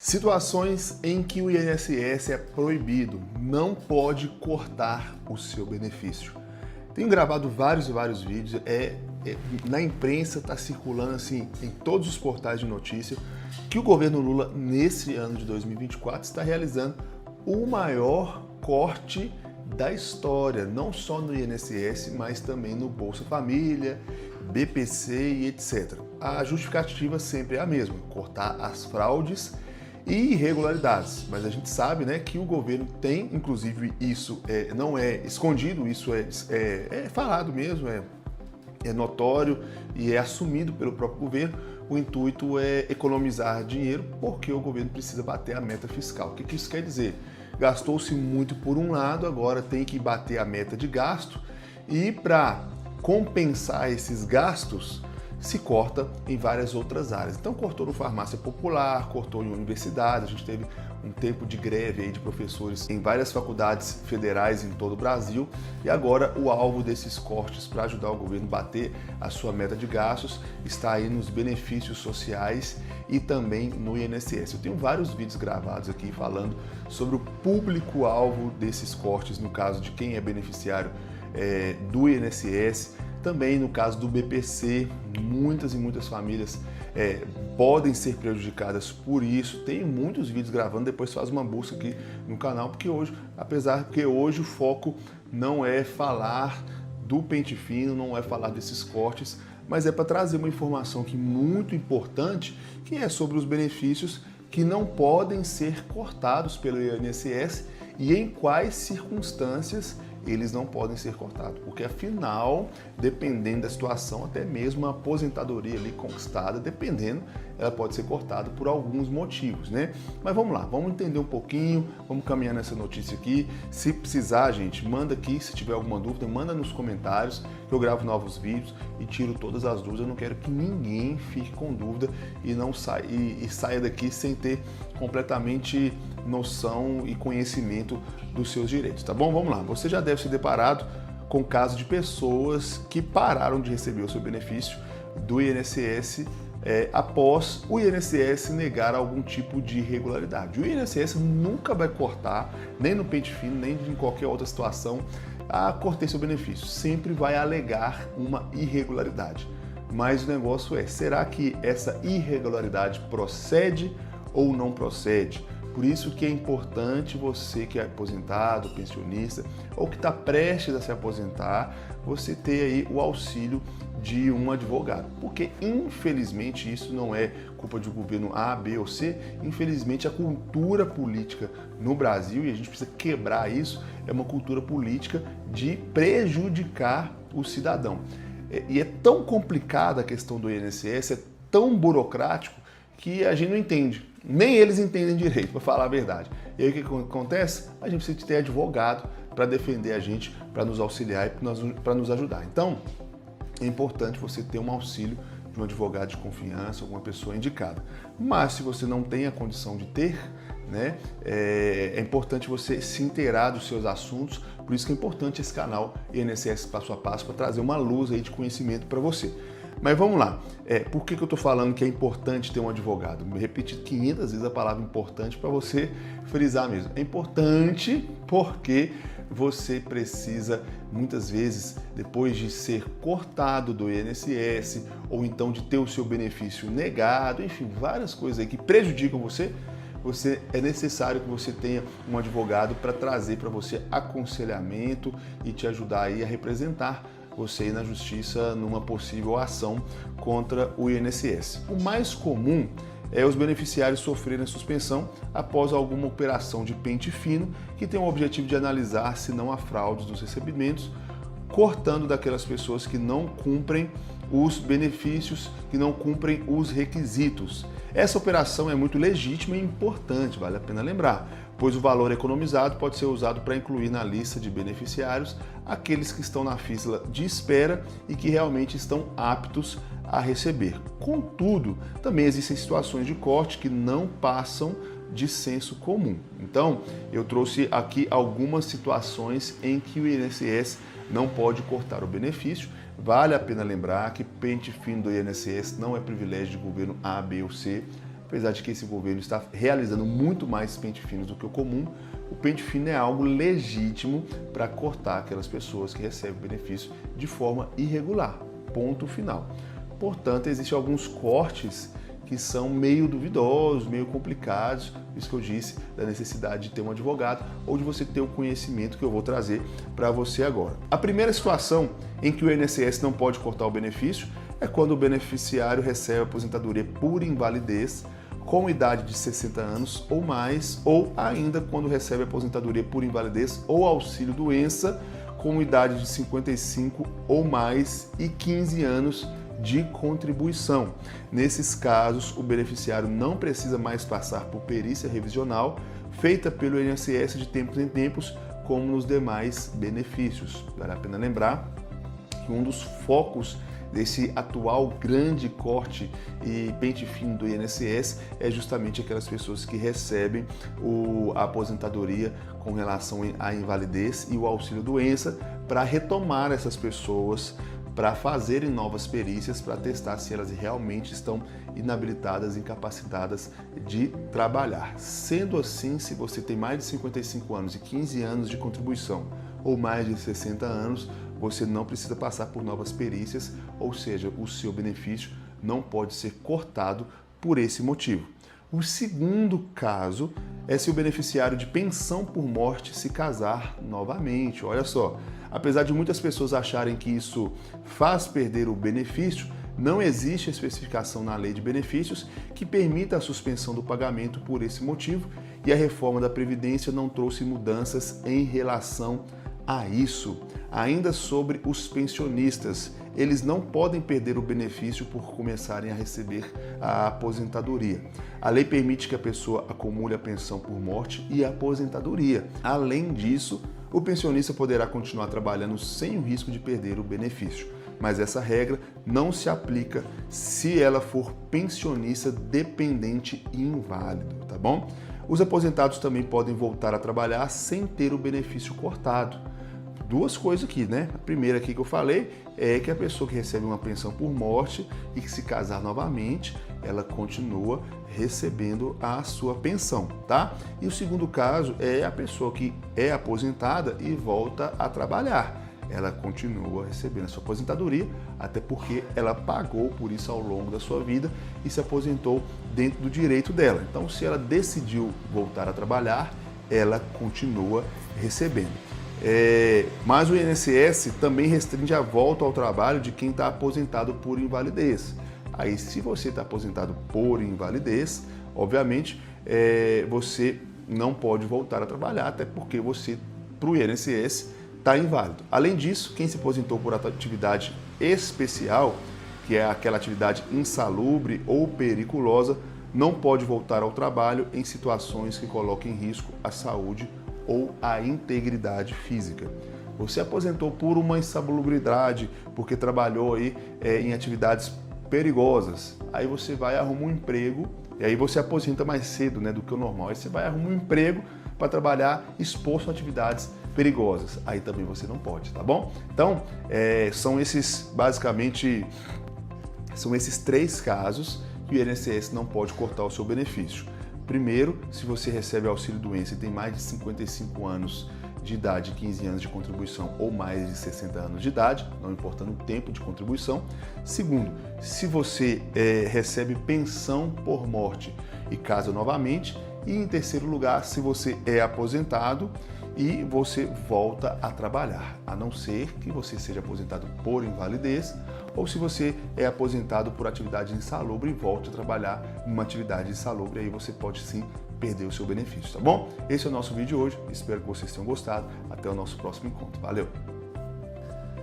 Situações em que o INSS é proibido, não pode cortar o seu benefício. Tenho gravado vários e vários vídeos, na imprensa está circulando assim em todos os portais de notícia que o governo Lula, nesse ano de 2024, está realizando o maior corte da história, não só no INSS, mas também no Bolsa Família, BPC e etc. A justificativa sempre é a mesma: cortar as fraudes e irregularidades, mas a gente sabe, né, que o governo tem, inclusive isso não é escondido, isso é falado mesmo, é notório e é assumido pelo próprio governo. O intuito é economizar dinheiro porque o governo precisa bater a meta fiscal. O que isso quer dizer? Gastou-se muito por um lado, agora tem que bater a meta de gasto e para compensar esses gastos se corta em várias outras áreas. Então cortou no farmácia popular, cortou em universidades, a gente teve um tempo de greve aí de professores em várias faculdades federais em todo o Brasil e agora o alvo desses cortes para ajudar o governo a bater a sua meta de gastos está aí nos benefícios sociais e também no INSS. Eu tenho vários vídeos gravados aqui falando sobre o público-alvo desses cortes, no caso de quem é beneficiário do INSS, também no caso do BPC, muitas e muitas famílias podem ser prejudicadas por isso. Tem muitos vídeos gravando, depois faz uma busca aqui no canal, porque hoje o foco não é falar do pente fino, não é falar desses cortes, mas é para trazer uma informação que muito importante, que é sobre os benefícios que não podem ser cortados pelo INSS e em quais circunstâncias eles não podem ser cortados, porque afinal, dependendo da situação, até mesmo a aposentadoria ali conquistada, dependendo, ela pode ser cortada por alguns motivos, né? Mas vamos lá, vamos entender um pouquinho, vamos caminhar nessa notícia aqui. Se precisar, gente, manda aqui, se tiver alguma dúvida, manda nos comentários, que eu gravo novos vídeos e tiro todas as dúvidas. Eu não quero que ninguém fique com dúvida e não saia daqui sem ter completamente noção e conhecimento dos seus direitos, tá bom? Vamos lá, você já deve ser deparado com casos de pessoas que pararam de receber o seu benefício do INSS após o INSS negar algum tipo de irregularidade. O INSS nunca vai cortar, nem no pente fino, nem em qualquer outra situação, cortei seu benefício. Sempre vai alegar uma irregularidade. Mas o negócio será que essa irregularidade procede ou não procede? Por isso que é importante você que é aposentado, pensionista ou que está prestes a se aposentar, você ter aí o auxílio de um advogado. Porque infelizmente isso não é culpa de um governo A, B ou C, infelizmente a cultura política no Brasil, e a gente precisa quebrar isso, é uma cultura política de prejudicar o cidadão. E é tão complicada a questão do INSS, é tão burocrático, que a gente não entende. Nem eles entendem direito, para falar a verdade. E aí o que acontece? A gente precisa ter advogado para defender a gente, para nos auxiliar e para nos ajudar. Então, é importante você ter um auxílio de um advogado de confiança, alguma pessoa indicada. Mas se você não tem a condição de ter, né, é importante você se inteirar dos seus assuntos. Por isso que é importante esse canal INSS Passo a Passo, para trazer uma luz aí de conhecimento para você. Mas vamos lá, por que eu estou falando que é importante ter um advogado? Me repeti 500 vezes a palavra importante para você frisar mesmo. É importante porque você precisa, muitas vezes, depois de ser cortado do INSS, ou então de ter o seu benefício negado, enfim, várias coisas aí que prejudicam você, é necessário que você tenha um advogado para trazer para você aconselhamento e te ajudar aí a representar você ir na justiça numa possível ação contra o INSS. O mais comum é os beneficiários sofrerem suspensão após alguma operação de pente fino que tem o objetivo de analisar se não há fraudes nos recebimentos, cortando daquelas pessoas que não cumprem os benefícios, que não cumprem os requisitos. Essa operação é muito legítima e importante, vale a pena lembrar, pois o valor economizado pode ser usado para incluir na lista de beneficiários aqueles que estão na fila de espera e que realmente estão aptos a receber. Contudo, também existem situações de corte que não passam de senso comum. Então, eu trouxe aqui algumas situações em que o INSS não pode cortar o benefício. Vale a pena lembrar que pente fino do INSS não é privilégio de governo A, B ou C. apesar de que esse governo está realizando muito mais pente finos do que o comum, o pente fino é algo legítimo para cortar aquelas pessoas que recebem benefício de forma irregular. Ponto final. Portanto, existem alguns cortes que são meio duvidosos, meio complicados, isso que eu disse da necessidade de ter um advogado ou de você ter o conhecimento que eu vou trazer para você agora. A primeira situação em que o INSS não pode cortar o benefício é quando o beneficiário recebe aposentadoria por invalidez com idade de 60 anos ou mais, ou ainda quando recebe aposentadoria por invalidez ou auxílio-doença com idade de 55 ou mais e 15 anos de contribuição. Nesses casos, o beneficiário não precisa mais passar por perícia revisional feita pelo INSS de tempos em tempos, como nos demais benefícios. Vale a pena lembrar que um dos focos desse atual grande corte e pente fino do INSS é justamente aquelas pessoas que recebem a aposentadoria com relação à invalidez e o auxílio-doença, para retomar essas pessoas para fazerem novas perícias, para testar se elas realmente estão inabilitadas, incapacitadas de trabalhar. Sendo assim, se você tem mais de 55 anos e 15 anos de contribuição ou mais de 60 anos, você não precisa passar por novas perícias, ou seja, o seu benefício não pode ser cortado por esse motivo. O segundo caso é se o beneficiário de pensão por morte se casar novamente. Olha só, apesar de muitas pessoas acharem que isso faz perder o benefício, não existe especificação na lei de benefícios que permita a suspensão do pagamento por esse motivo, e a reforma da Previdência não trouxe mudanças em relação a isso. Ainda sobre os pensionistas, eles não podem perder o benefício por começarem a receber a aposentadoria. A lei permite que a pessoa acumule a pensão por morte e a aposentadoria. Além disso, o pensionista poderá continuar trabalhando sem o risco de perder o benefício. Mas essa regra não se aplica se ela for pensionista dependente e inválido, tá bom? Os aposentados também podem voltar a trabalhar sem ter o benefício cortado. Duas coisas aqui, né? A primeira aqui que eu falei é que a pessoa que recebe uma pensão por morte e que se casar novamente, ela continua recebendo a sua pensão, tá? E o segundo caso é a pessoa que é aposentada e volta a trabalhar. Ela continua recebendo a sua aposentadoria, até porque ela pagou por isso ao longo da sua vida e se aposentou dentro do direito dela. Então, se ela decidiu voltar a trabalhar, ela continua recebendo. Mas o INSS também restringe a volta ao trabalho de quem está aposentado por invalidez. Aí, se você está aposentado por invalidez, obviamente, você não pode voltar a trabalhar, até porque você, para o INSS, está inválido. Além disso, quem se aposentou por atividade especial, que é aquela atividade insalubre ou periculosa, não pode voltar ao trabalho em situações que coloquem em risco a saúde ou a integridade física. Você aposentou por uma insalubridade, porque trabalhou aí em atividades perigosas. Aí você vai arrumar um emprego, e aí você aposenta mais cedo, né, do que o normal. Aí você vai arrumar um emprego para trabalhar exposto a atividades perigosas. Aí também você não pode, tá bom? Então, são esses três casos que o INSS não pode cortar o seu benefício. Primeiro, se você recebe auxílio-doença e tem mais de 55 anos de idade, 15 anos de contribuição ou mais de 60 anos de idade, não importando o tempo de contribuição. Segundo, se você recebe pensão por morte e casa novamente. E em terceiro lugar, se você é aposentado e você volta a trabalhar, a não ser que você seja aposentado por invalidez ou se você é aposentado por atividade insalubre e volte a trabalhar numa atividade insalubre, aí você pode sim perder o seu benefício, tá bom? Esse é o nosso vídeo de hoje, espero que vocês tenham gostado, até o nosso próximo encontro, valeu!